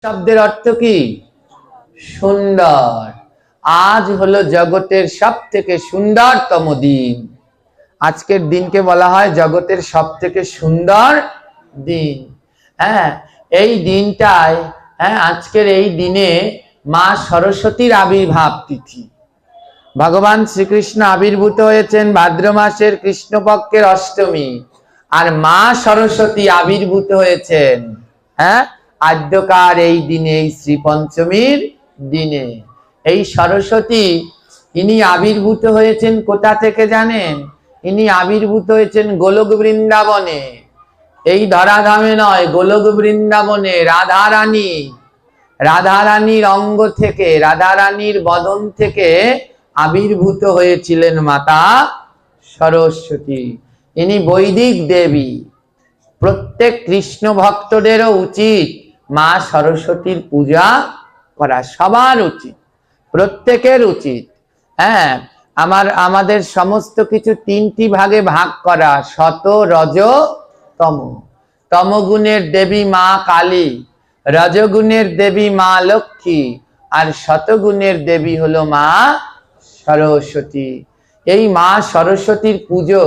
শব্দের অর্থ কি? সুন্দর। আজ হলো জগতের সব থেকে সুন্দরতম দিন। আজকের দিনকে বলা হয় জগতের সব থেকে সুন্দর দিন। হ্যাঁ, এই দিনটায় আজকের এই দিনে মা সরস্বতীর আবির্ভাব তিথি। ভগবান শ্রীকৃষ্ণ আবির্ভূত হয়েছেন ভাদ্র মাসের কৃষ্ণপক্ষের অষ্টমী, আর মা সরস্বতী আবির্ভূত হয়েছেন আদ্যকার এই দিনে, এই শ্রী পঞ্চমীর দিনে। এই সরস্বতী ইনি আবির্ভূত হয়েছেন কোথা থেকে জানেন? ইনি আবির্ভূত হয়েছেন গোলক বৃন্দাবনে। এই ধরাধামে নয়, গোলক বৃন্দাবনে রাধারানীর অঙ্গ থেকে, রাধারানীর বদন থেকে আবির্ভূত হয়েছিলেন মাতা সরস্বতী। ইনি বৈদিক দেবী। প্রত্যেক কৃষ্ণ ভক্তদেরও উচিত মা সরস্বতীর পূজা করা, সবার উচিত, প্রত্যেকের উচিত। আমাদের সমস্ত কিছু তিনটি ভাগে ভাগ করা, সত, রজ, তম। তমগুণের দেবী মা কালী, রজগুণের দেবী মা লক্ষ্মী, আর শতগুণের দেবী হলো মা সরস্বতী। এই মা সরস্বতীর পুজো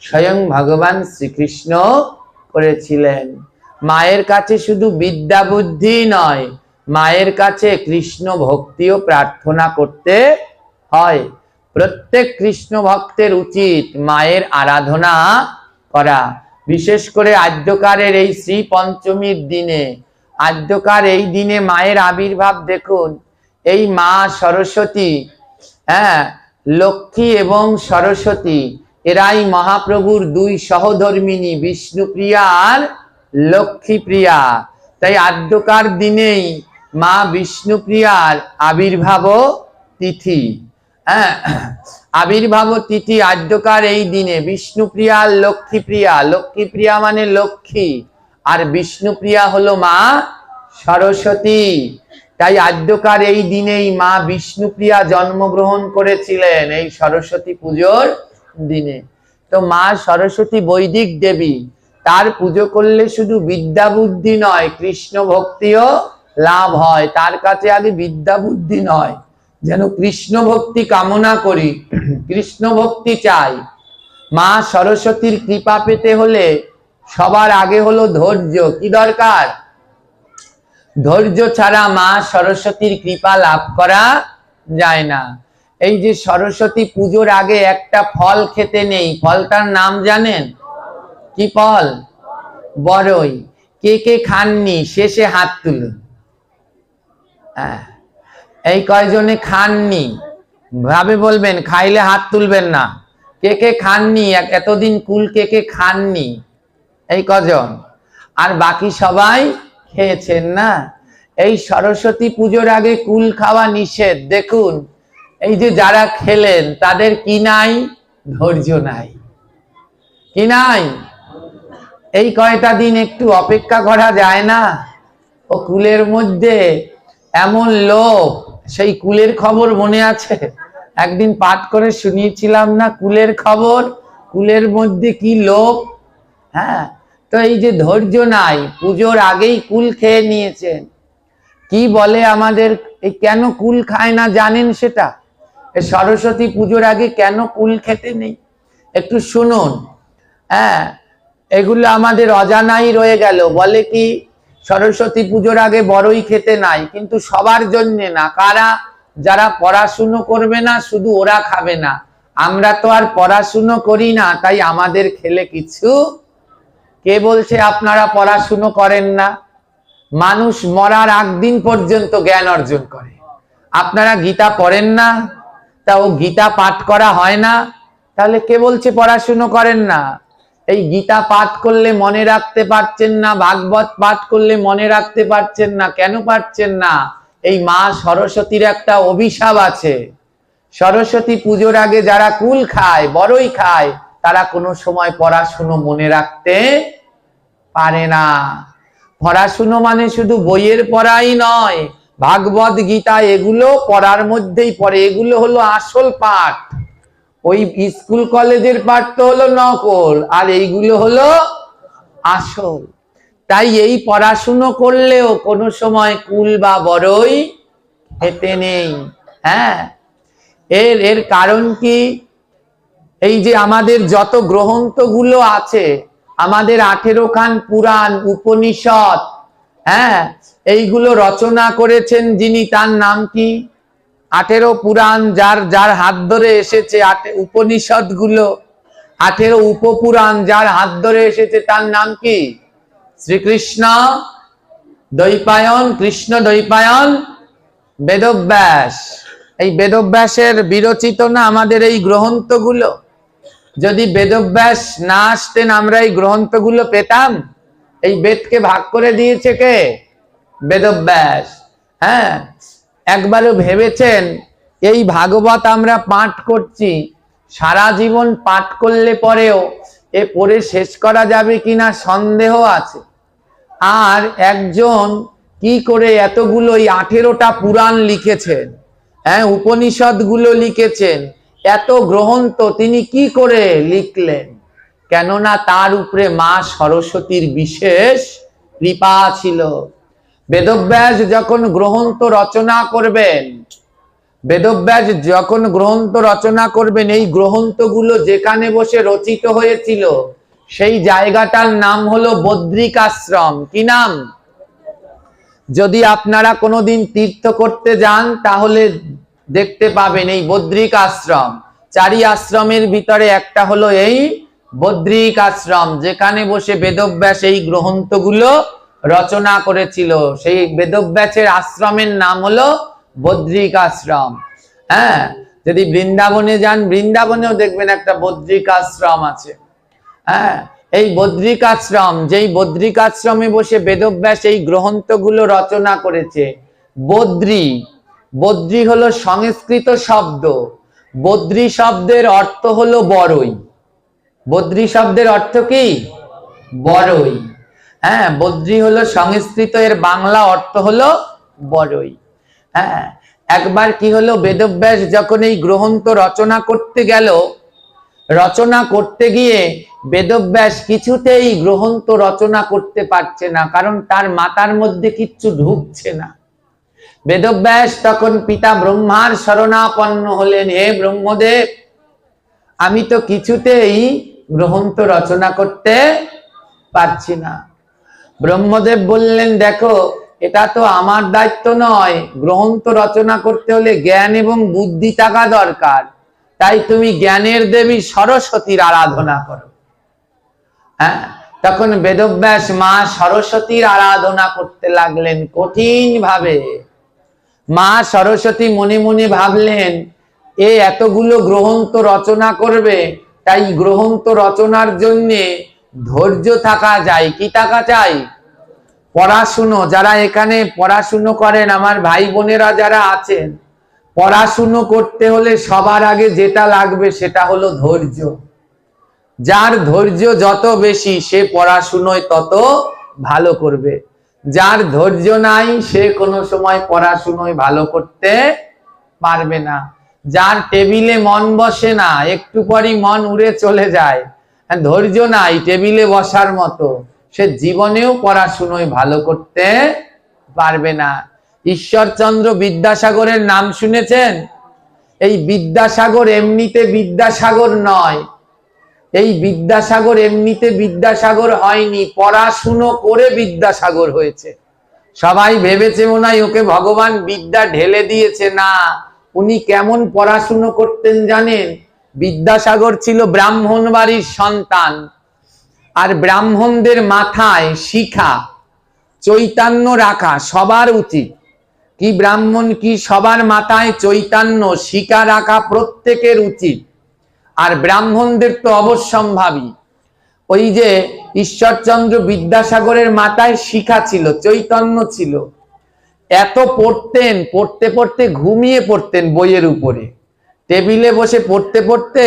স্বয়ং ভগবান শ্রীকৃষ্ণ করেছিলেন। মায়ের কাছে শুধু বিদ্যা বুদ্ধি নয়, মায়ের কাছে কৃষ্ণ ভক্তিও প্রার্থনা করতে হয়। প্রত্যেক কৃষ্ণ ভক্তের উচিত মায়ের আরাধনা করা। বিশেষ করে আদ্যকারের এই শ্রী পঞ্চমীর দিনে, আদ্যকার এই দিনে মায়ের আবির্ভাব দেখুন। এই মা সরস্বতী, লক্ষ্মী এবং সরস্বতী, এরাই মহাপ্রভুর দুই সহধর্মিনী, বিষ্ণুপ্রিয়া আর লক্ষ্মীপ্রিয়া। তাই আদ্যকার দিনেই মা বিষ্ণুপ্রিয়ার আবির্ভাব তিথি। আবির্ভাব তিথি আদ্যকার এই দিনে বিষ্ণুপ্রিয়া আর লক্ষ্মীপ্রিয়া। লক্ষ্মীপ্রিয়া মানে লক্ষ্মী, আর বিষ্ণুপ্রিয়া হলো মা সরস্বতী। তাই আদ্যকার এই দিনেই মা বিষ্ণুপ্রিয়া জন্মগ্রহণ করেছিলেন, এই সরস্বতী পুজোর দিনে। তো মা সরস্বতী বৈদিক দেবী, তার পুজো করলে শুধু বিদ্যা বুদ্ধি নয়, কৃষ্ণ ভক্তিও লাভ হয়। তার কাছে আগে বিদ্যা বুদ্ধি নয়, যেন কৃষ্ণ ভক্তি কামনা করি, কৃষ্ণ ভক্তি চাই। মা সরস্বতীর কৃপা পেতে হলে সবার আগে হলো ধৈর্য। কি দরকার? ধৈর্য ছাড়া মা সরস্বতীর কৃপা লাভ করা যায় না। এই যে সরস্বতী পুজোর আগে একটা ফল খেতে নেই, ফলটার নাম জানেন? কি ফল? বড়ই। কে কে খাননি শেষে হাত তুলুন। এই কয়জনে খাননি ভাবে বলবেন, খাইলে হাত তুলবেন না। কে কে খাননি? এতদিন কুল কে কে খাননি? এই কজন? আর বাকি সবাই খেয়েছেন না? এই সরস্বতী পুজোর আগে কুল খাওয়া নিষেধ। দেখুন, এই যে যারা খেলেন তাদের কি নাই? ধৈর্য নাই। কি নাই? এই কয়টা দিন একটু অপেক্ষা করা যায় না? ও কুলের মধ্যে এমন লোভ, সেই কুলের খবর মনে আছে? একদিন পাঠ করে শুনিয়েছিলাম না কুলের খবর? কুলের মধ্যে কি লোভ! তো এই যে ধৈর্য নাই, পুজোর আগেই কুল খেয়ে নিয়েছেন। কি বলে আমাদের, এই কেন কুল খায় না জানেন সেটা? সরস্বতী পুজোর আগে কেন কুল খেতে নেই একটু শুনুন। এগুলো আমাদের অজানাই রয়ে গেল। বলে কি সরস্বতী পুজোর আগে বড়ই খেতে নাই, কিন্তু সবার জন্য না। কারা? যারা পড়াশুনো করবে না, শুধু ওরা খাবে না। আমরা তো আর পড়াশুনো করি না, তাই আমাদের খেলে কিছু। কে বলছে আপনারা পড়াশুনো করেন না? মানুষ মরার আগ দিন পর্যন্ত জ্ঞান অর্জন করে। আপনারা গীতা পড়েন না? তাও গীতা পাঠ করা হয় না? তাহলে কে বলছে পড়াশুনো করেন না? এই গীতা পাঠ করলে মনে রাখতে পারছেন না, ভাগবত পাঠ করলে মনে রাখতে পারছেন না। কেন পারছেন না? এই মা সরস্বতীর একটা অভিশাপ আছে। সরস্বতী পুজোর আগে যারা কুল খায়, বড়ই খায়, তারা কোনো সময় পড়াশুনো মনে রাখতে পারে না। পড়াশুনো মানে শুধু বইয়ের পড়াই নয়, ভাগবত গীতা এগুলো পড়ার মধ্যেই পড়ে। এগুলো হলো আসল পাঠ। ওই স্কুল কলেজের পাঠ তো হলো নকল, আর এইগুলো হলো আসল। তাই এই পড়াশুনো করলেও কোনো সময় কুল বা বড়ই খেতে নেই। হ্যাঁ, এর কারণ কি? এই যে আমাদের যত গ্রন্থগুলো আছে, আমাদের 18 খান পুরাণ উপনিষদ, হ্যাঁ, এইগুলো রচনা করেছেন যিনি, তার নাম কি? 18 পুরাণ যার যার হাত ধরে এসেছে, উপনিষদ গুলো 18 উপপুরাণ যার হাত ধরে এসেছে, তার নাম কি? শ্রীকৃষ্ণ দ্বৈপায়ন, কৃষ্ণ দ্বৈপায়ন বেদব্যাস। এই বেদব্যাসের বিরচিত না আমাদের এই গ্রন্থগুলো। যদি বেদব্যাস না আসতেন আমরা এই গ্রন্থগুলো পেতাম? এই বেদকে ভাগ করে দিয়েছে কে? বেদব্যাস। হ্যাঁ, একবারও ভেবেছেন এই ভাগবত আমরা পাঠ করছি, সারা জীবন পাঠ করলে পরেও এ পড়ে শেষ করা যাবে কিনা সন্দেহ আছে। আর একজন কি করে এতগুলো, এই 18টা পুরাণ লিখেছেন, হ্যাঁ, উপনিষদ গুলো লিখেছেন, এত গ্রন্থ তিনি কি করে লিখলেন? কেননা তার উপরে মা সরস্বতীর বিশেষ কৃপা ছিল। বেদব্যাস যখন গ্রন্থ রচনা করবেন, বেদব্যাস যখন গ্রন্থ রচনা করবেন, এই গ্রন্থগুলো যেখানে বসে রচিত হয়েছিল সেই জায়গাটার নাম হলো বদ্রিক আশ্রম। কি নাম? যদি আপনারা কোনোদিন তীর্থ করতে যান তাহলে দেখতে পাবেন এই বদ্রিক আশ্রম। 4 আশ্রমের ভিতরে একটা হলো এই বদ্রিক আশ্রম, যেখানে বসে বেদব্যাস এই গ্রন্থগুলো রচনা করেছিল। সেই বেদব্যাসের আশ্রমের নাম হলো বদ্রিক আশ্রম। হ্যাঁ, যদি বৃন্দাবনে যান, বৃন্দাবনেও দেখবেন একটা বদ্রিক আশ্রম আছে। হ্যাঁ, এই বদ্রিক আশ্রম, যেই বদ্রিক আশ্রমে বসে বেদব্যাস এই গ্রন্থগুলো রচনা করেছে। বদ্রি, বদ্রি হলো সংস্কৃত শব্দ। বদ্রি শব্দের অর্থ হলো বড়ই। বদ্রি শব্দের অর্থ কি? বড়ই। হ্যাঁ, বদ্রি হলো সংস্কৃত, এর বাংলা অর্থ হলো বড়ই। হ্যাঁ, একবার কি হলো, বেদব্যাস যখন এই গ্রন্থ রচনা করতে গেল, রচনা করতে গিয়ে বেদব্যাস কিছুতেই গ্রন্থ রচনা করতে পারছে না, কারণ তার মাথার মধ্যে কিচ্ছু ঢুকছে না। বেদব্যাস তখন পিতা ব্রহ্মার শরণাপন্ন হলেন, হে ব্রহ্মদেব, আমি তো কিছুতেই গ্রন্থ রচনা করতে পারছি না। ব্রহ্মদেব বললেন, দেখো, এটা তো আমার দায়িত্ব নয়, গ্রন্থ রচনা করতে হলে জ্ঞান এবং বুদ্ধি থাকা দরকার, তাই তুমি জ্ঞানের দেবী সরস্বতীর আরাধনা করো। হ্যাঁ, তখন বেদব্যাস মা সরস্বতীর আরাধনা করতে লাগলেন কঠিন ভাবে। মা সরস্বতী মনে মনে ভাবলেন, এ এতগুলো গ্রন্থ রচনা করবে, তাই গ্রন্থ রচনার জন্য ধৈর্য থাকা যায়। কি থাকা চাই? পড়াশুনো। যারা এখানে পড়াশুনো করেন, আমার ভাই বোনেরা যারা আছেন, পড়াশুনো করতে হলে সবার আগে যেটা লাগবে সেটা হলো ধৈর্য। যার ধৈর্য যত বেশি সে পড়াশুনোয় তত ভালো করবে। যার ধৈর্য নাই সে কোনো সময় পড়াশুনোয় ভালো করতে পারবে না। যার টেবিলে মন বসে না, একটু পরই মন উড়ে চলে যায়, ধৈর্য নাই টেবিলে বসার মতো, সে জীবনেও পড়াশুনোয় ভালো করতে পারবে না। ঈশ্বরচন্দ্র বিদ্যাসাগরের নাম শুনেছেন? এই বিদ্যাসাগর এমনিতে বিদ্যাসাগর নয়। এই বিদ্যাসাগর এমনিতে বিদ্যাসাগর হয়নি, পড়াশুনো করে বিদ্যাসাগর হয়েছে। সবাই ভেবেছে মনে হয় ওকে ভগবান বিদ্যা ঢেলে দিয়েছে। না, উনি কেমন পড়াশুনো করতেন জানেন? বিদ্যাসাগর ছিল ব্রাহ্মণ বাড়ির সন্তান, আর ব্রাহ্মণদের মাথায় শিখা চৈতন্য রাখা সবার উচিত। কি ব্রাহ্মণ কি সবার মাথায় চৈতন্য শিখা রাখা প্রত্যেকের উচিত। আর ব্রাহ্মণদের তো অবশ্যম্ভাবী। ওই যে ঈশ্বরচন্দ্র বিদ্যাসাগরের মাথায় শিখা ছিল, চৈতন্য ছিল। এত পড়তেন, পড়তে পড়তে ঘুমিয়ে পড়তেন বইয়ের উপরে, টেবিলে বসে পড়তে পড়তে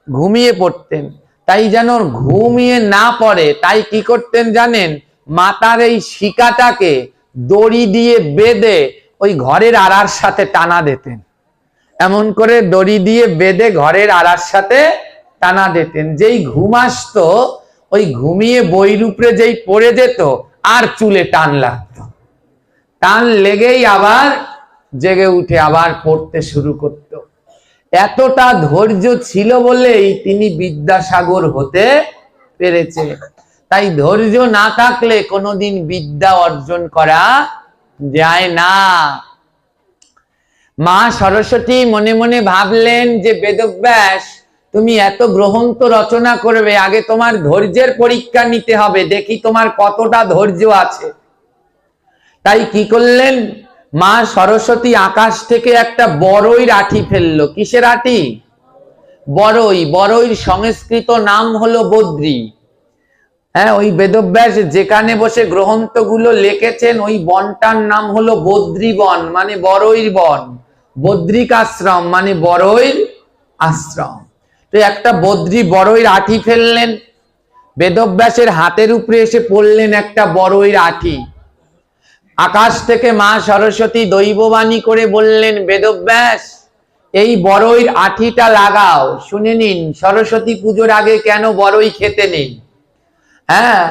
ঘুমিয়ে পড়তেন। তাই যেন ঘুমিয়ে না পড়ে, তাই কি করতেন জানেন? মাথার এই শিখাটাকে দড়ি দিয়ে বেঁধে ওই ঘরের আড়ার সাথে টানা দিতেন। এমন করে দড়ি দিয়ে বেঁধে ঘরের আড়ার সাথে টানা দিতেন। যেই ঘুম আসতো ওই ঘুমিয়ে বইয়ের উপরে যেই পড়ে যেত আর চুলে টান লাগতো, টান লেগেই আবার জেগে উঠে আবার পড়তে শুরু করত। এতটা ধৈর্য ছিল বলেই তিনি বিদ্যাসাগর হতে পেরেছে। তাই ধৈর্য না থাকলে কোনোদিন বিদ্যা অর্জন করা যায় না। মা সরস্বতী মনে মনে ভাবলেন যে বেদব্যাস, তুমি এত গ্রন্থ রচনা করবে, আগে তোমার ধৈর্যের পরীক্ষা নিতে হবে, দেখি তোমার কতটা ধৈর্য আছে। তাই কি করলেন, মা সরস্বতী আকাশ থেকে একটা বড়ইর আঠি ফেললো। কিসের আঠি? বড়ই। বড়ইর সংস্কৃত নাম হলো বদ্রী। হ্যাঁ, ওই বেদব্যাস যেখানে বসে গ্রন্থগুলো লিখেছেন ওই বনটার নাম হলো বদ্রী বন, মানে বড়ইর বন। বদ্রিক আশ্রম মানে বড়ইর আশ্রম। তো একটা বদ্রী বড়ইর আঠি ফেললেন, বেদব্যাসের হাতের উপরে এসে পড়লেন একটা বড়ইর আঠি। আকাশ থেকে মা সরস্বতী দৈববাণী করে বললেন, বেদব্যাস এই বড়ইর আঠিটা লাগাও। শুনে নিন সরস্বতী পুজোর আগে কেন বড়ই খেতে নেই। হ্যাঁ,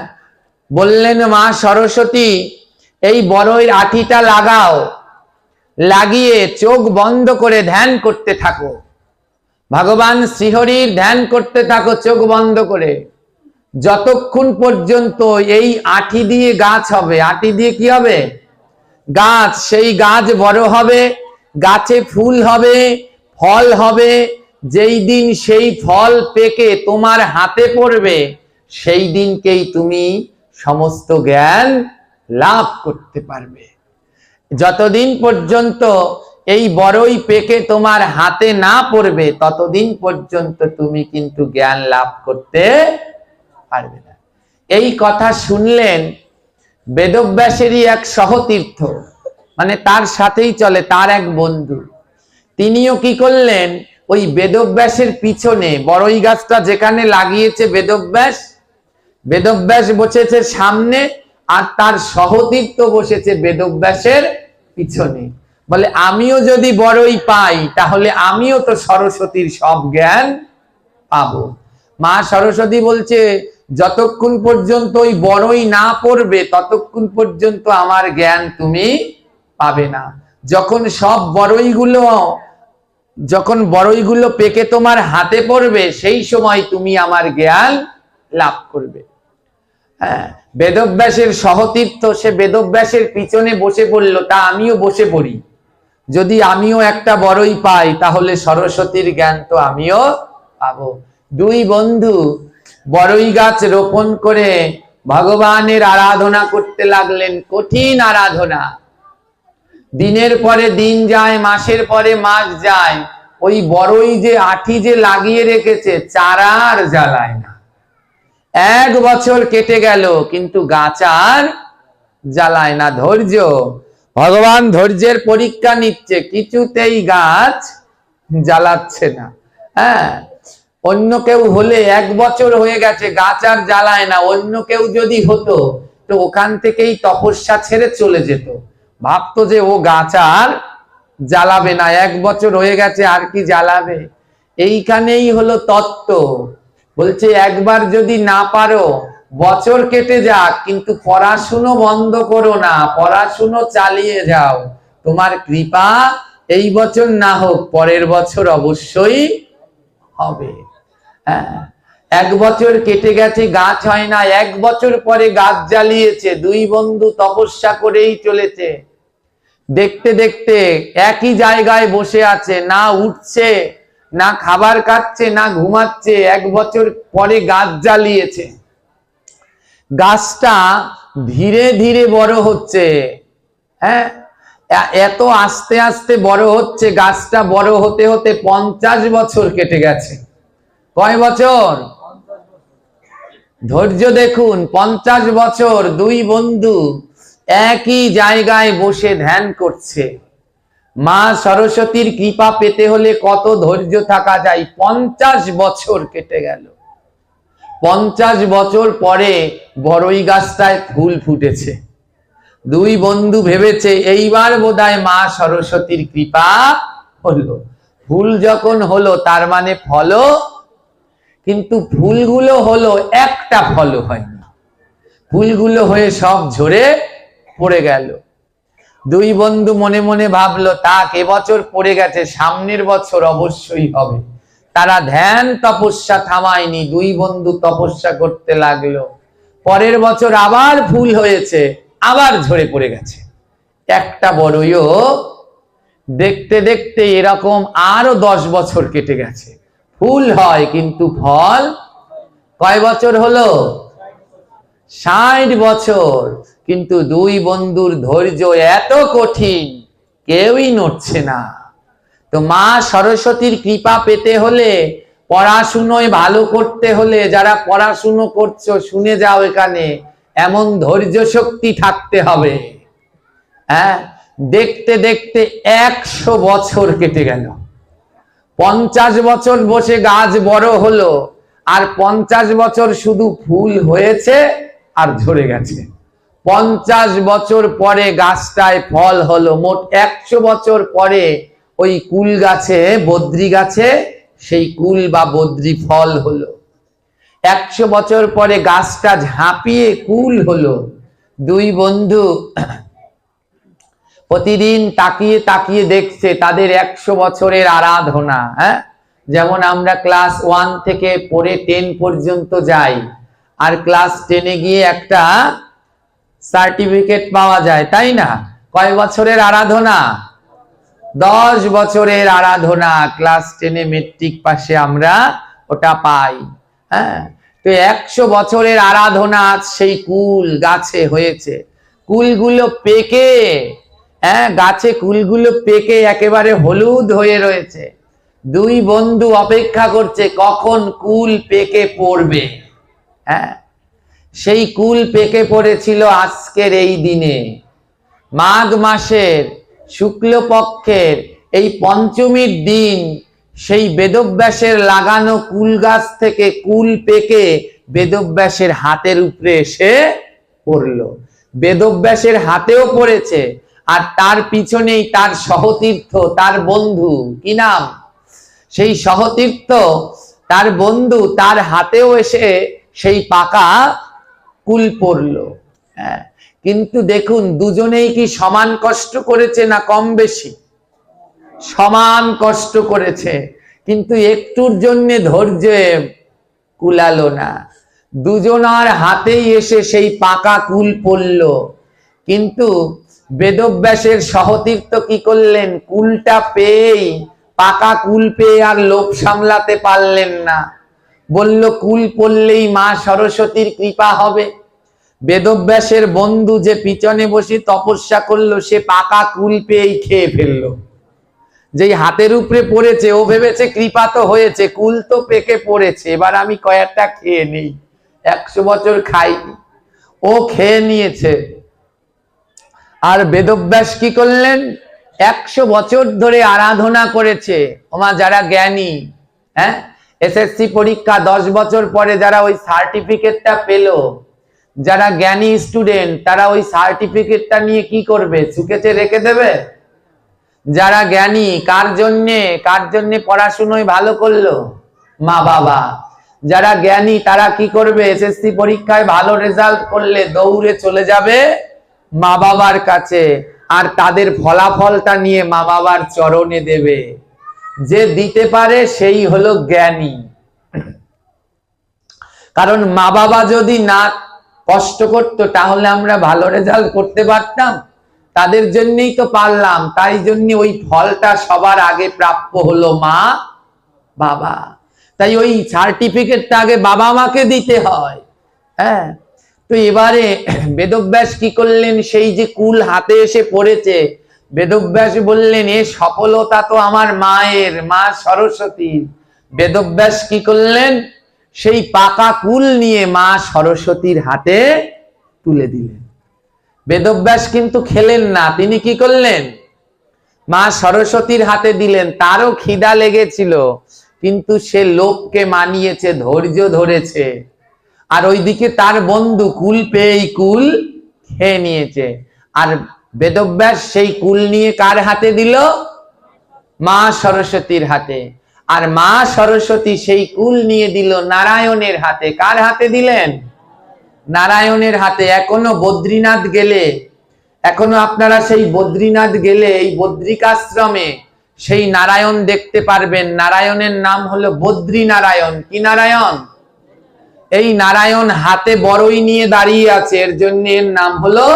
বললেন মা সরস্বতী এই বড়ইর আঠিটা লাগাও, লাগিয়ে চোখ বন্ধ করে ধ্যান করতে থাকো, ভগবান শ্রীহরির ধ্যান করতে থাকো চোখ বন্ধ করে, যতক্ষণ পর্যন্ত এই আঠি দিয়ে গাছ হবে। আঠি দিয়ে কি হবে? গাছ। সেই গাছ বড় হবে, গাছে ফুল হবে, ফল হবে। যেই দিন সেই ফল পেকে তোমার হাতে পড়বে, সেই দিনকেই তুমি সমস্ত জ্ঞান লাভ করতে পারবে। যতদিন পর্যন্ত এই বড়ই পেকে তোমার হাতে না পড়বে, ততদিন পর্যন্ত তুমি কিন্তু জ্ঞান লাভ করতে পারবে না। এই কথা শুনলেন বেদব্যাসেরই এক সহতীর্থ, মানে তার সাথেই চলে, তার এক বন্ধু। তিনিও কি করলেন, ওই বেদব্যাসের পিছনে বড়ই গাছটা যেখানে লাগিয়েছে বেদব্যাস, বেদব্যাস বসেছে সামনে আর তার সহতীর্থ বসেছে বেদব্যাসের পিছনে। বলে আমিও যদি বড়ই পাই তাহলে আমিও তো সরস্বতীর সব জ্ঞান পাবো। মা সরস্বতী বলছে, যতক্ষণ পর্যন্ত ওই বড়ই না পড়বে ততক্ষণ পর্যন্ত আমার জ্ঞান তুমি পাবে না। যখন বড়ইগুলো পেকে তোমার হাতে পড়বে, সেই সময় তুমি আমার জ্ঞান লাভ করবে। হ্যাঁ, বেদব্যাসের সহতীর্থ সে বেদব্যাসের পিছনে বসে পড়লো, তা আমিও বসে পড়ি। যদি আমিও একটা বড়ই পাই তাহলে সরস্বতীর জ্ঞান তো আমিও পাবো। দুই বন্ধু বড়ই গাছ রোপণ করে ভগবানের আরাধনা করতে লাগলেন, কঠিন আরাধনা। দিনের পরে দিন যায়, মাসের পরে মাস যায়, ওই বড়ই যে আঠি যে লাগিয়ে রেখেছে চারা আর জ্বালায় না। 1 বছর কেটে গেল কিন্তু গাছ আর জ্বালায় না। ধৈর্য, ভগবান ধৈর্যের পরীক্ষা নিচ্ছে, কিছুতেই গাছ জ্বালাচ্ছে না। হ্যাঁ, অন্য কেউ হলে 1 বছর হয়ে গেছে গাছ আর জ্বালায় না, অন্য কেউ যদি হতো তো ওখান থেকেই তপস্যা ছেড়ে চলে যেত, ভাবতো যে ও গাছ আর জ্বালাবে না, 1 বছর হয়ে গেছে আর কি জ্বালাবে। এইখানেই হলো তত্ত্ব। বলছে একবার যদি না পারো, বছর কেটে যাক কিন্তু পড়াশুনো বন্ধ করো না, পড়াশুনো চালিয়ে যাও। তোমার কৃপা এই বছর না হোক পরের বছর অবশ্যই হবে। হ্যাঁ, 1 বছর কেটে গেছে গাছ হয় না, 1 বছর পরে গাছ জ্বালিয়েছে। দুই বন্ধু তপস্যা করেই চলেছে। দেখতে দেখতে একই জায়গায় বসে আছে, না উঠছে, না খাবার খাচ্ছে, না ঘুমাচ্ছে। 1 বছর পরে গাছ জ্বালিয়েছে। গাছটা ধীরে ধীরে বড় হচ্ছে। হ্যাঁ, এত আস্তে আস্তে বড় হচ্ছে, গাছটা বড় হতে হতে 50 বছর কেটে গেছে। কয় বছর? ধৈর্য দেখুন, 50 বছর দুই বন্ধু একই জায়গায় বসে ধ্যান করছে। মা সরস্বতীর কৃপা পেতে হলে কত ধৈর্য থাকা যায়। 50 বছর কেটে গেল। 50 বছর পরে বড়ই গাছটায় ফুল ফুটেছে। দুই বন্ধু ভেবেছে এইবার বোধহয় মা সরস্বতীর কৃপা হলো। ফুল যখন হলো তার মানে ফলও কিন্তু ফুলগুলো হলো, একটা ফলও হয়নি। ফুলগুলো হয়ে সব ঝরে পড়ে গেল। দুই বন্ধু মনে মনে ভাবলো, তাক এবছর পড়ে গেছে, সামনের বছর অবশ্যই হবে। তারা ধ্যান তপস্যা থামায়নি, দুই বন্ধু তপস্যা করতে লাগলো। পরের বছর আবার ফুল হয়েছে, আবার ঝরে পড়ে গেছে। একটা বড়ইও, দেখতে দেখতে এরকম আরো 10 বছর কেটে গেছে। ফুল হয় কিন্তু ফল কয় বছর হলো? 60 বছর। কিন্তু দুই বন্ধুর ধৈর্য এত কঠিন, কেউই নড়ছে না। তো মা সরস্বতীর কৃপা পেতে হলে, পড়াশুনোয় ভালো করতে হলে, যারা পড়াশুনো করছো শুনে যাও, এখানে এমন ধৈর্য শক্তি থাকতে হবে। হ্যাঁ, দেখতে দেখতে 100 বছর কেটে গেল। 50 বছর বসে গাছ বড় হলো, আর 50 বছর শুধু ফুল হয়েছে আর ঝরে গেছে। 50 বছর পরে গাছটায় ফল হলো। মোট 100 বছর পরে ওই কুল গাছে, বদ্রি গাছে সেই কুল বা বদ্রি ফল হলো। 100 বছর পরে গাছটা ঝাঁপিয়ে কুল হলো। দুই বন্ধু প্রতিদিন তাকিয়ে তাকিয়ে দেখছে তাদের 100 বছরের আরাধনা। হ্যাঁ, যেমন আমরা ক্লাস 1 থেকে পড়ে 10 পর্যন্ত যাই, আর ক্লাস 10-এ গিয়ে একটা সার্টিফিকেট পাওয়া যায়, তাই না? কয় বছরের আরাধনা? 10 বছরের আরাধনা। ক্লাস 10-এ মেট্রিক পাশে আমরা ওটা পাই। হ্যাঁ, তো 100 বছরের আরাধনা আজ সেই কুল গাছে হয়েছে। কুলগুলো পেকে, হ্যাঁ, গাছে কুলগুলো পেকে একেবারে হলুদ হয়ে রয়েছে। দুই বন্ধু অপেক্ষা করছে কখন কুল পেকে পড়বে। হ্যাঁ, সেই কুল পেকে পড়েছিল আজকের এই দিনে, মাঘ মাসের শুক্লপক্ষের এই পঞ্চমীর দিন। সেই বেদব্যাসের লাগানো কুল গাছ থেকে কুল পেকে বেদব্যাসের হাতের উপরে এসে পড়লো। বেদব্যাসের হাতেও পড়েছে, আর তার পিছনেই তার সহতীর্থ, তার বন্ধু, কি নাম? সেই সহতীর্থ, তার বন্ধু, তার হাতেও এসে সেই পাকা কুল পড়লো। হ্যাঁ, কিন্তু দেখুন দুজনেই কি সমান কষ্ট করেছে না কম বেশি? সমান কষ্ট করেছে, কিন্তু একটুর জন্য ধৈর্য কুলালো না। দুজনার হাতেই এসে সেই পাকা কুল পড়লো। কিন্তু বেদব্যাসের সহতীর্থ কি করলেন? কুলটা পেয়েই, পাকা কুল পেয়ে আর লোভ সামলাতে পারলেন না। বলল কুল পড়লেই মা সরস্বতীর কৃপা হবে। বেদব্যাসের বন্ধু যে পিছনে বসে তপস্যা করলো, সে পাকা কুল পেয়েই খেয়ে ফেললো। যেই হাতের উপরে পড়েছে, ও ভেবেছে কৃপা তো হয়েছে, কুল তো পেকে পড়েছে, এবার আমি কয়েকটা খেয়ে নেই। 100 বছর খাইনি, ও খেয়ে নিয়েছে। আর বেদব্যাস কি করলেন? 100 বছর ধরে আরাধনা করেছে। ওমা, যারা জ্ঞানী, হ্যাঁ, এসএসসি পরীক্ষা 10 বছর পরে যারা ওই সার্টিফিকেটটা পেল, যারা জ্ঞানী স্টুডেন্ট, তারা ওই সার্টিফিকেটটা নিয়ে কি করবে? সুকেছে রেখে দেবে? যারা জ্ঞানী, কার জন্যে পড়াশুনোয় ভালো করলো? মা বাবা। যারা জ্ঞানী তারা কি করবে? এসএসসি পরীক্ষায় ভালো রেজাল্ট করলে দৌড়ে চলে যাবে মা বাবার কাছে, আর তাদের ফলাফলটা নিয়ে মা বাবার চরণে দেবে। যে দিতে পারে সেই হলো জ্ঞানী। কারণ মা বাবা যদি না কষ্ট করতো, তাহলে আমরা ভালো রেজাল্ট করতে পারতাম? তাদের জন্যই তো পারলাম, তাই জন্য ওই ফলটা সবার আগে প্রাপ্য হলো মা বাবা। তাই ওই সার্টিফিকেটটা আগে বাবা মাকে দিতে হয়। হ্যাঁ, তো এবারে বেদব্যাস কি করলেন? সেই যে কুল হাতে এসে পড়েছে, বেদব্যাস বললেন এ সফলতা তো আমার মায়ের, মা সরস্বতীর। বেদব্যাস কি করলেন? সেই পাকা কুল নিয়ে মা সরস্বতীর হাতে তুলে দিলেন। বেদব্যাস কিন্তু খেলেন না, তিনি কি করলেন? মা সরস্বতীর হাতে দিলেন। তারও খিদা লেগেছিল, কিন্তু সে লোভকে মানিয়েছে, ধৈর্য ধরেছে। আর ওইদিকে তার বন্ধু কুল পেয়েই কুল খেয়ে নিয়েছে। আর বেদব্যাস সেই কুল নিয়ে কার হাতে দিল? মা সরস্বতীর হাতে। আর মা সরস্বতী সেই কুল নিয়ে দিল নারায়ণের হাতে। কার হাতে দিলেন? নারায়ণের হাতে। এখনো বদ্রীনাথ গেলে, এখনো আপনারা সেই বদ্রীনাথ গেলে এই বদ্রিকাশ্রমে সেই নারায়ণ দেখতে পারবেন। নারায়ণের নাম হলো বদ্রী নারায়ণ। কি নারায়ণ? এই নারায়ণ হাতে বড়ই নিয়ে দাঁড়িয়ে আছে, এর জন্য এর নাম হলো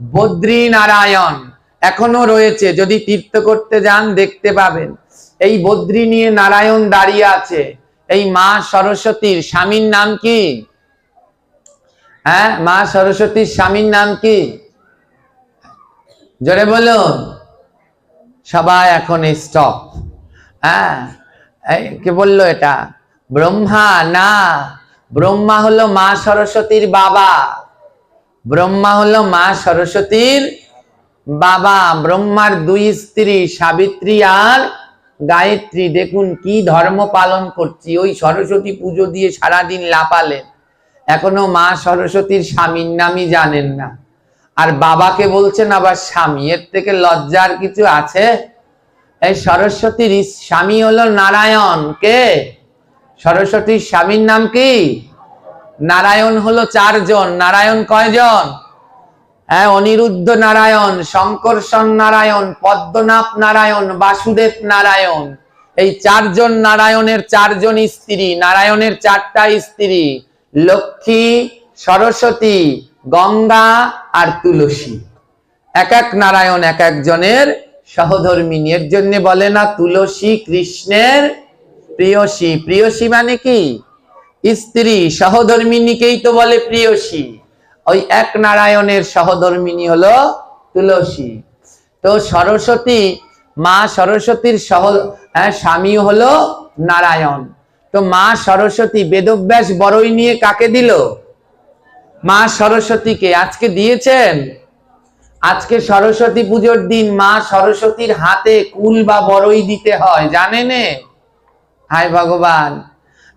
বদ্রী নারায়ণ। এখনো রয়েছে, যদি তীর্থ করতে যান দেখতে পাবেন। এই বদ্রী নিয়ে নারায়ণ দাঁড়িয়ে আছে। এই মা সরস্বতীর স্বামীর নাম কি? হ্যাঁ, মা সরস্বতীর স্বামীর নাম কি? জোরে বলুন। সবাই এখন স্টপ। হ্যাঁ, কে বললো এটা? ব্রহ্মা? না, ব্রহ্মা হলো মা সরস্বতীর বাবা। ব্রহ্মা হলো মা সরস্বতীর বাবা। ব্রহ্মার দুই স্ত্রী, সাবিত্রী আর গায়ত্রী। দেখুন কি ধর্ম পালন করছি। ওই সরস্বতী পুজো দিয়ে সারাদিন লাপালেন, এখনো মা সরস্বতীর স্বামীর নামই জানেন না, আর বাবাকে বলছেন আবার স্বামী। এর থেকে লজ্জার কিছু আছে? এই সরস্বতীর স্বামী হলো নারায়ণ। কে? সরস্বতীর স্বামীর নাম কি? নারায়ণ হলো চারজন। নারায়ণ কয়জন? হ্যাঁ, অনিরুদ্ধ নারায়ণ, শঙ্কর্ষণ নারায়ণ, পদ্মনাভ নারায়ণ, বাসুদেব নারায়ণ। এই চারজন নারায়ণের চারজন স্ত্রী। নারায়ণের চারটা স্ত্রী, লক্ষ্মী, সরস্বতী, গঙ্গা আর তুলসী। এক এক নারায়ণ এক একজনের সহধর্মিনী। এর জন্য বলে না তুলসী কৃষ্ণের প্রিয়সী। প্রিয়সী মানে কি? স্ত্রী। সহধর্মিনীকেই তো বলে প্রিয়সী। ওই এক নারায়ণের সহধর্মিনী হলো তুলসী। তো সরস্বতী, মা সরস্বতীর স্বামী হলো নারায়ণ। তো মা সরস্বতী বেদব্যাস বড়ই নিয়ে কাকে দিল? মা সরস্বতীকে। আজকে দিয়েছেন। আজকে সরস্বতী পুজোর দিন মা সরস্বতীর হাতে কুল বা বড়ই দিতে হয়, জানেন? হায় ভগবান।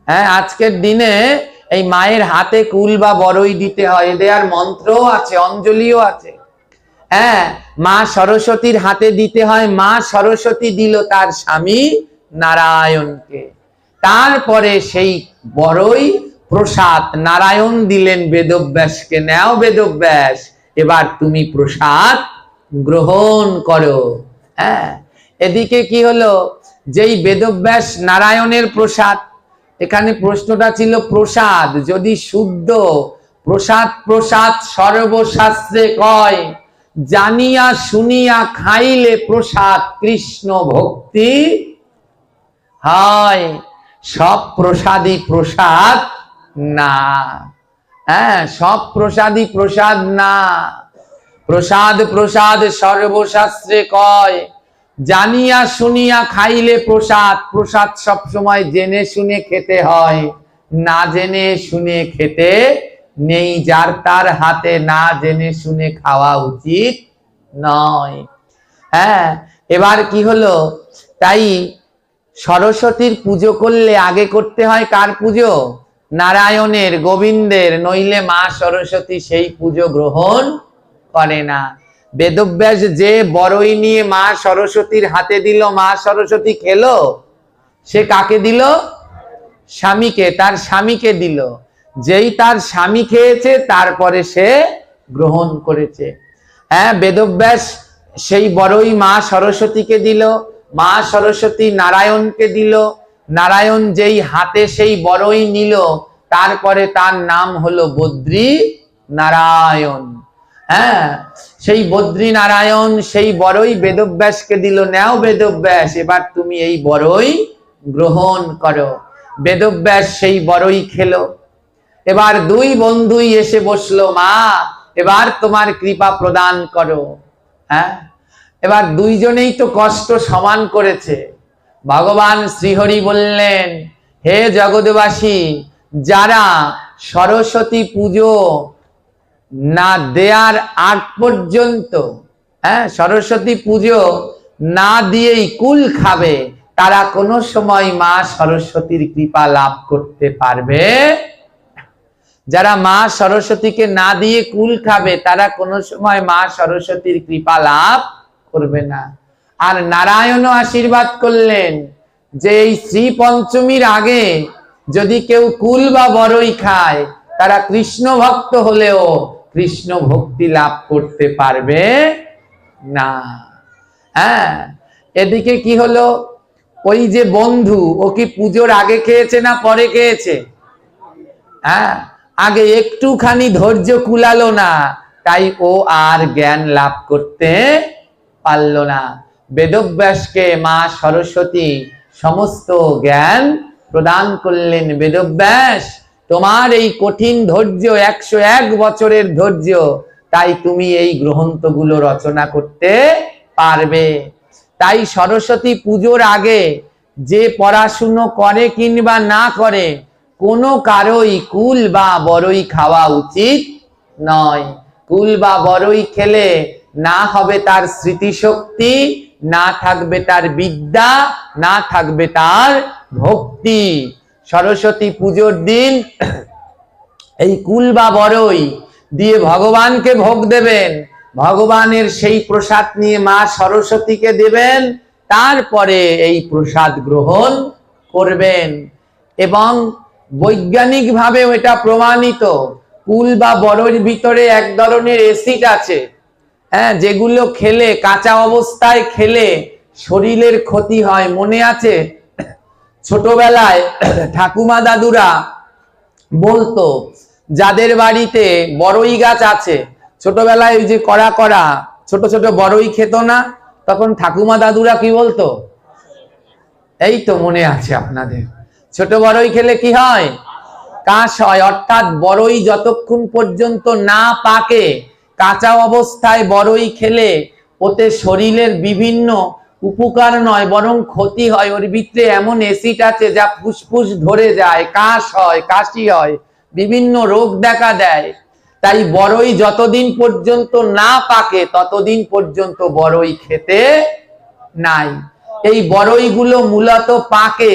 হ্যাঁ, আজকের দিনে এই মায়ের হাতে কুল বা বড়ই দিতে হয়। এদের আর মন্ত্রও আছে, অঞ্জলিও আছে। হ্যাঁ, মা সরস্বতীর হাতে দিতে হয়। মা সরস্বতী দিল তার স্বামী নারায়ণকে। তারপরে সেই বড়ই প্রসাদ নারায়ণ দিলেন বেদব্যাসকে। নাও বেদব্যাস, এবার তুমি প্রসাদ গ্রহণ করো। হ্যাঁ, এদিকে কি হলো? যেই বেদব্যাস নারায়ণের প্রসাদ, এখানে প্রশ্নটা ছিল প্রসাদ যদি শুদ্ধ। প্রসাদ প্রসাদ সর্বশাস্ত্রে কয়, জানিয়া শুনিয়া খাইলে প্রসাদ কৃষ্ণ ভক্তি হয়। সব প্রসাদই প্রসাদ না। হ্যাঁ, সব প্রসাদই প্রসাদ না। প্রসাদ প্রসাদ সর্বশাস্ত্রে কয়, জানিয়া শুনিয়া খাইলে প্রসাদ। প্রসাদ সব সময় জেনে শুনে খেতে হয়, না জেনে শুনে খেতে নেই। যার তার হাতে না জেনে শুনে খাওয়া উচিত নয়। হ্যাঁ, এবার কি হলো? তাই সরস্বতীর পুজো করলে আগে করতে হয় কার পুজো? নারায়ণের, গোবিন্দের। নইলে মা সরস্বতী সেই পুজো গ্রহণ করে না। বেদব্যাস যে বড়ই নিয়ে মা সরস্বতীর হাতে দিল, মা সরস্বতী খেলো। সে কাকে দিল? স্বামীকে। তার স্বামীকে দিল। যেই তার স্বামী খেয়েছে তারপরে সে গ্রহণ করেছে। হ্যাঁ, বেদব্যাস সেই বড়ই মা সরস্বতীকে দিল, মা সরস্বতী নারায়ণকে দিল। নারায়ণ যেই হাতে সেই বড়ই নিল, তারপরে তার নাম হলো বদ্রী নারায়ণ। হ্যাঁ, সেই বদ্রী নারায়ণ সেই বড়ই বেদব্যাসকে দিল। নাও বেদব্যাস, এবার তুমি এই বড়ই গ্রহণ করো। বেদব্যাস সেই বড়ই খেলো। এবার দুই বন্ধুই এসে বসলো, মা এবার তোমার কৃপা প্রদান করো। হ্যাঁ, এবার দুইজনেই তো কষ্ট সমান করেছে। ভগবান শ্রীহরি বললেন, হে জগৎবাসী, যারা সরস্বতী পুজো না দেয়ার আগ পর্যন্ত, হ্যাঁ, সরস্বতী পুজো না দিয়েই কুল খাবে, তারা কোনো সময় মা সরস্বতীর কৃপা লাভ করতে পারবে। যারা মা সরস্বতীকে না দিয়ে কুল খাবে, তারা কোনো সময় মা সরস্বতীর কৃপা লাভ করবে না। আর নারায়ণও আশীর্বাদ করলেন যে এই শ্রী পঞ্চমীর আগে যদি কেউ কুল বা বরই খায়, তারা কৃষ্ণ ভক্ত হলেও কৃষ্ণ ভক্তি লাভ করতে পারবে না। হ্যাঁ, এদিকে কি হলো, ওই যে বন্ধু, ও কি পুজোর আগে খেয়েছে না পরে খেয়েছে? হ্যাঁ, আগে একটুখানি ধৈর্য কুলালো না, তাই ও আর জ্ঞান লাভ করতে পারল না। বেদব্যাসকে মা সরস্বতী সমস্ত জ্ঞান প্রদান করলেন। বেদব্যাস, তোমার এই কঠিন ধৈর্য 101 বছরের ধৈর্য, তাই তুমি এই গ্রন্থগুলো রচনা করতে পারবে। তাই সরস্বতী পুজোর আগে যে পড়াশুনো করে কিংবা না করে, কোনো কারোই কুল বা বরই খাওয়া উচিত নয়। কুল বা বরই খেলে না হবে তার স্মৃতিশক্তি, না থাকবে তার বিদ্যা, না থাকবে তার ভক্তি। সরস্বতী পুজোর দিন এই কুল বা বরই দিয়ে ভগবানকে ভোগ দেবেন, ভগবানের সেই প্রসাদ নিয়ে মা সরস্বতীকে দেবেন, তারপরে এই প্রসাদ গ্রহণ করবেন। এবং বৈজ্ঞানিকভাবেও এটা প্রমাণিত, কুল বা বরইর ভিতরে এক ধরনের অ্যাসিড আছে, হ্যাঁ, যেগুলো খেলে, কাঁচা অবস্থায় খেলে শরীরের ক্ষতি হয়। মনে আছে ছোটবেলায় ঠাকুমা দাদুরা বলতো, যাদের বাড়িতে বড়ই গাছ আছে, ছোটবেলায় ওই যে কড়া কড়া ছোট ছোট বড়ই খেত না, তখন ঠাকুমা দাদুরা কি বলতো? এই তো মনে আছে আপনাদের, ছোট বড়ই খেলে কি হয়? কাশ হয়। অর্থাৎ বড়ই যতক্ষণ পর্যন্ত না পাকে, কাঁচা অবস্থায় বড়ই খেলে ওতে শরীরের বিভিন্ন উপকার নয় বরং ক্ষতি হয়। ওর ভিতরে এমন অ্যাসিড আছে যা ফুসফুস ধরে যায়, কাশ হয়, কাশি হয়, বিভিন্ন রোগ দেখা দেয়। তাই বড়ই যতদিন পর্যন্ত না পাকে ততদিন পর্যন্ত বড়ই খেতে নাই। এই বড়ইগুলো মূলত পাকে,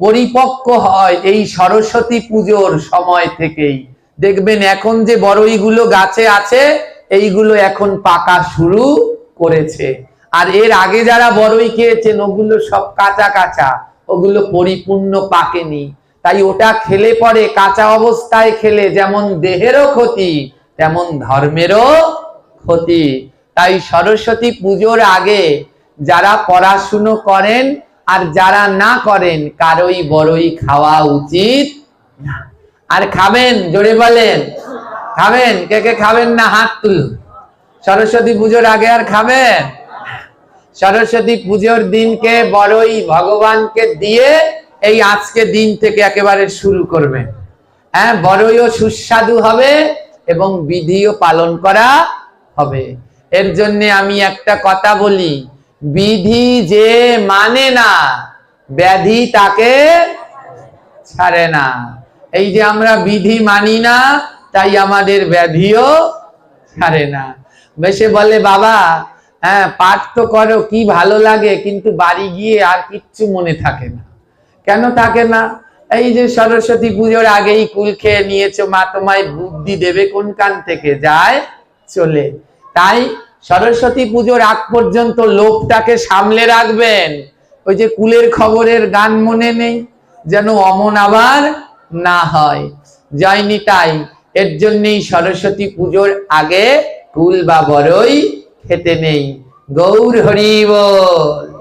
পরিপক্ক হয় এই সরস্বতী পুজোর সময় থেকেই। দেখবেন এখন যে বড়ইগুলো গাছে আছে, এইগুলো এখন পাকা শুরু করেছে। আর এর আগে যারা বড়ই খেয়েছেন ওগুলো সব কাঁচা কাঁচা, ওগুলো পরিপূর্ণ পাকেনি। তাই ওটা খেলে পরে, কাঁচা অবস্থায় খেলে যেমন দেহেরও ক্ষতি, তেমন ধর্মেরও ক্ষতি। তাই সরস্বতী পুজোর আগে যারা পড়াশুনো করেন আর যারা না করেন, কারোই বড়ই খাওয়া উচিত না। আর খাবেন, জোরে বলেন, খাবেন? কে কে খাবেন না হাত তুলুন। সরস্বতী পুজোর আগে আর খাবেন? সরস্বতী পুজোর দিনকে বড়ই ভগবানকে দিয়ে এই আজকে দিন থেকে একেবারে শুরু করবেন। হ্যাঁ, বড়ইও সুস্বাদু হবে এবং বিধিও পালন করা হবে। এর জন্য আমি একটা কথা বলি, বিধি যে মানে না, ব্যাধি তাকে ছাড়ে না। এই যে আমরা বিধি মানি না, তাই আমাদের ব্যাধিও ছাড়ে না। বেশে বলে, বাবা হ্যাঁ পাঠ তো করো, কি ভালো লাগে, কিন্তু বাড়ি গিয়ে আর কিচ্ছু মনে থাকে না। কেন থাকে না? এই যে সরস্বতী পুজোর আগেই কুল খেয়ে নিয়েছো, মা তোমায় বুদ্ধি দেবে কোন কান থেকে? যায় চলে। তাই সরস্বতী পুজোর আগ পর্যন্ত লোভটাকে সামলে রাখবেন। ওই যে কুলের খবরের গান মনে নেই, যেন অমন আবার না হয়। যায়নি, তাই এর জন্যই সরস্বতী পুজোর আগে কুল বা বরই খেতে নেই। গৌর হরি বল।